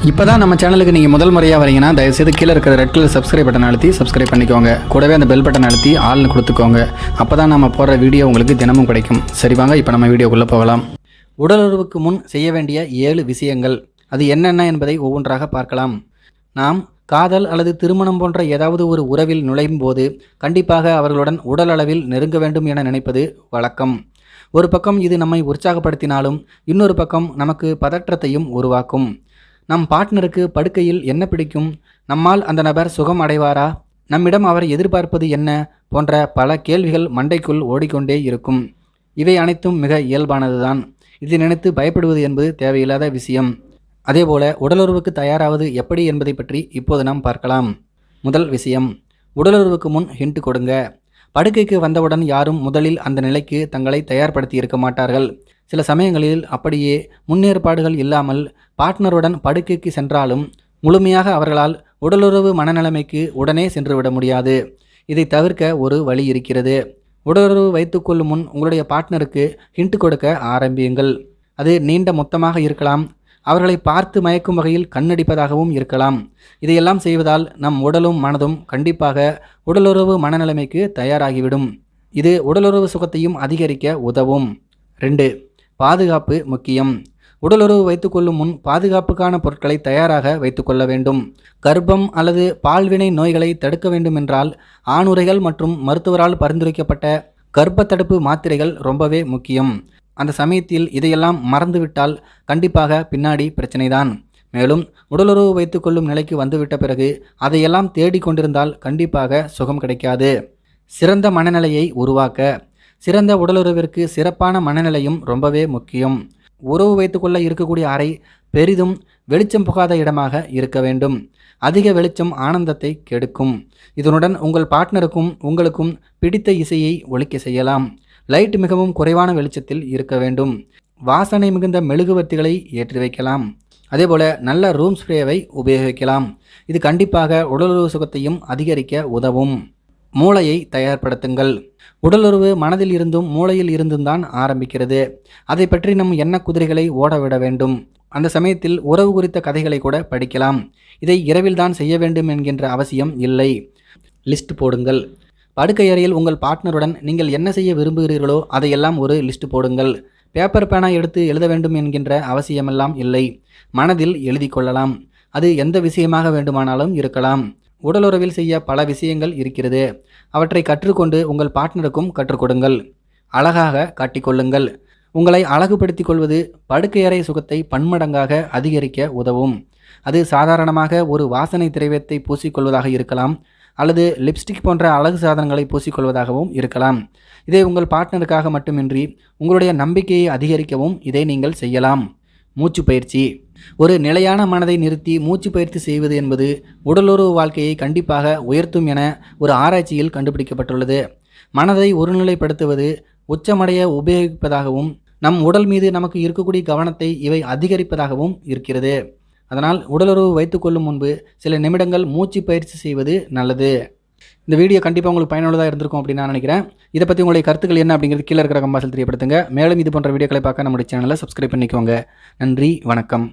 இப்போதான் நம்ம சேனலுக்கு நீங்கள் முதல் முறையாக வரீங்கன்னா தயவுசெய்து கீழே இருக்கிற ரெட் கலர் சப்ஸ்கிரைப் பட்டன் அழுத்தி சப்ஸ்கிரைப் பண்ணிக்கோங்க. கூடவே அந்த பெல் பட்டன் அழுத்தி ஆள்னு கொடுத்துக்கோங்க. அப்போ தான் நம்ம போடுற வீடியோ உங்களுக்கு தினமும் கிடைக்கும். சரி வாங்க இப்போ நம்ம வீடியோக்குள்ளே போகலாம். உடலுறவுக்கு முன் செய்ய வேண்டிய 7 விஷயங்கள், அது என்னென்ன என்பதை ஒவ்வொன்றாக பார்க்கலாம். நாம் காதல் அல்லது திருமணம் போன்ற ஏதாவது ஒரு உறவில் நுழையும் போது கண்டிப்பாக அவர்களுடன் உடல் அளவில் நெருங்க வேண்டும் என நினைப்பது வழக்கம். ஒரு பக்கம் இது நம்மை உற்சாகப்படுத்தினாலும் இன்னொரு பக்கம் நமக்கு பதற்றத்தையும் உருவாக்கும். நம் பார்ட்னருக்கு படுக்கையில் என்ன பிடிக்கும், நம்மால் அந்த நபர் சுகம் அடைவாரா, நம்மிடம் அவர் எதிர்பார்ப்பது என்ன போன்ற பல கேள்விகள் மண்டைக்குள் ஓடிக்கொண்டே இருக்கும். இவை அனைத்தும் மிக இயல்பானதுதான். இதை நினைத்து பயப்படுவது என்பது தேவையில்லாத விஷயம். அதேபோல உடலுறவுக்கு தயாராவது எப்படி என்பதை பற்றி இப்போது நாம் பார்க்கலாம். முதல் விஷயம், உடலுறவுக்கு முன் ஹிண்ட் கொடுங்க. படுக்கைக்கு வந்தவுடன் யாரும் முதலில் அந்த நிலைக்கு தங்களை தயார்படுத்தி இருக்க மாட்டார்கள். சில சமயங்களில் அப்படியே முன்னேற்பாடுகள் இல்லாமல் பார்ட்னருடன் படுக்கைக்கு சென்றாலும் முழுமையாக அவர்களால் உடலுறவு மனநிலைமைக்கு உடனே சென்றுவிட முடியாது. இதை தவிர்க்க ஒரு வழி இருக்கிறது. உடலுறவு வைத்துக்கொள்ளும் முன் உங்களுடைய பார்ட்னருக்கு ஹிண்ட் கொடுக்க ஆரம்பியுங்கள். அது நீண்ட மொத்தமாக இருக்கலாம், அவர்களை பார்த்து மயக்கும் வகையில் கண்ணடிப்பதாகவும் இருக்கலாம். இதையெல்லாம் செய்வதால் நம் உடலும் மனதும் கண்டிப்பாக உடலுறவு மனநிலைமைக்கு தயாராகிவிடும். இது உடலுறவு சுகத்தையும் அதிகரிக்க உதவும். 2. பாதுகாப்பு முக்கியம். உடலுறவு வைத்துக்கொள்ளும் முன் பாதுகாப்புக்கான பொருட்களை தயாராக வைத்துக்கொள்ள வேண்டும். கர்ப்பம் அல்லது பால்வினை நோய்களை தடுக்க வேண்டுமென்றால் ஆணுறைகள் மற்றும் மருத்துவரால் பரிந்துரைக்கப்பட்ட கர்ப்ப தடுப்பு மாத்திரைகள் ரொம்பவே முக்கியம். அந்த சமயத்தில் இதையெல்லாம் மறந்துவிட்டால் கண்டிப்பாக பின்னாடி பிரச்சனைதான். மேலும் உடலுறவு வைத்துக்கொள்ளும் நிலைக்கு வந்துவிட்ட பிறகு அதையெல்லாம் தேடிக்கொண்டிருந்தால் கண்டிப்பாக சுகம் கிடைக்காது. சிறந்த மனநிலையை உருவாக்க சிறந்த உடலுறவிற்கு சிறப்பான மனநிலையும் ரொம்பவே முக்கியம். உறவு வைத்துக்கொள்ள இருக்கக்கூடிய அறை பெரிதும் வெளிச்சம் புகாத இடமாக இருக்க வேண்டும். அதிக வெளிச்சம் ஆனந்தத்தை கெடுக்கும். இதனுடன் உங்கள் பார்ட்னருக்கும் உங்களுக்கும் பிடித்த இசையை ஒலிக்க செய்யலாம். லைட் மிகவும் குறைவான வெளிச்சத்தில் இருக்க வேண்டும். வாசனை மிகுந்த மெழுகுவர்த்திகளை ஏற்றி வைக்கலாம். அதேபோல நல்ல ரூம் ஸ்ப்ரேவை உபயோகிக்கலாம். இது கண்டிப்பாக உடலுறவு சுகத்தையும் அதிகரிக்க உதவும். மூளையை தயார்படுத்துங்கள். உடலுறவு மனதில் இருந்தும் மூளையில் இருந்தும் தான் ஆரம்பிக்கிறது. அதை பற்றி நம் எண்ண குதிரைகளை ஓடவிட வேண்டும். அந்த சமயத்தில் உறவு குறித்த கதைகளை கூட படிக்கலாம். இதை இரவில் தான் செய்ய வேண்டும் என்கின்ற அவசியம் இல்லை. லிஸ்ட் போடுங்கள். படுக்கை அறையில் உங்கள் பார்ட்னருடன் நீங்கள் என்ன செய்ய விரும்புகிறீர்களோ அதையெல்லாம் ஒரு லிஸ்ட் போடுங்கள். பேப்பர் பேனா எடுத்து எழுத வேண்டும் என்கின்ற அவசியமெல்லாம் இல்லை. மனதில் எழுதி கொள்ளலாம். அது எந்த விஷயமாக வேண்டுமானாலும் இருக்கலாம். உடலுறவில் செய்ய பல விஷயங்கள் இருக்கிறது. அவற்றை கற்றுக்கொண்டு உங்கள் பார்ட்னருக்கும் கற்றுக் கொடுங்கள். அழகாக காட்டிக்கொள்ளுங்கள். உங்களை அழகுபடுத்திக் கொள்வது படுக்கையறை சுகத்தை பன்மடங்காக அதிகரிக்க உதவும். அது சாதாரணமாக ஒரு வாசனை திரவியத்தை பூசிக்கொள்வதாக இருக்கலாம், அல்லது லிப்ஸ்டிக் போன்ற அழகு சாதனங்களை பூசிக்கொள்வதாகவும் இருக்கலாம். இதை உங்கள் பார்ட்னருக்காக மட்டுமின்றி உங்களுடைய நம்பிக்கையை அதிகரிக்கவும் இதை நீங்கள் செய்யலாம். மூச்சு பயிற்சி. ஒரு நிலையான மனதை நிறுத்தி மூச்சு பயிற்சி செய்வது என்பது உடலுறவு வாழ்க்கையை கண்டிப்பாக உயர்த்தும் என ஒரு ஆராய்ச்சியில் கண்டுபிடிக்கப்பட்டுள்ளது. மனதை ஒருநிலைப்படுத்துவது, உச்சமடைய உபயோகிப்பதாகவும் நம் உடல் மீது நமக்கு இருக்கக்கூடிய கவனத்தை இவை அதிகரிப்பதாகவும் இருக்கிறது. அதனால் உடலுறவு வைத்துக்கொள்ளும் முன்பு சில நிமிடங்கள் மூச்சு பயிற்சி செய்வது நல்லது. இந்த வீடியோ கண்டிப்பாக உங்களுக்கு பயனுள்ளதாக இருந்திருக்கும் அப்படின்னு நான் நினைக்கிறேன். இதை பற்றி உங்களுடைய கருத்துக்கள் என்ன அப்படிங்கிறது கீழே இருக்கிற கம்பாசில் தெரியப்படுத்துங்க. மேலும் இது போன்ற வீடியோக்களை பார்க்க நம்முடைய சேனலை சப்ஸ்கிரைப் பண்ணிக்கோங்க. நன்றி, வணக்கம்.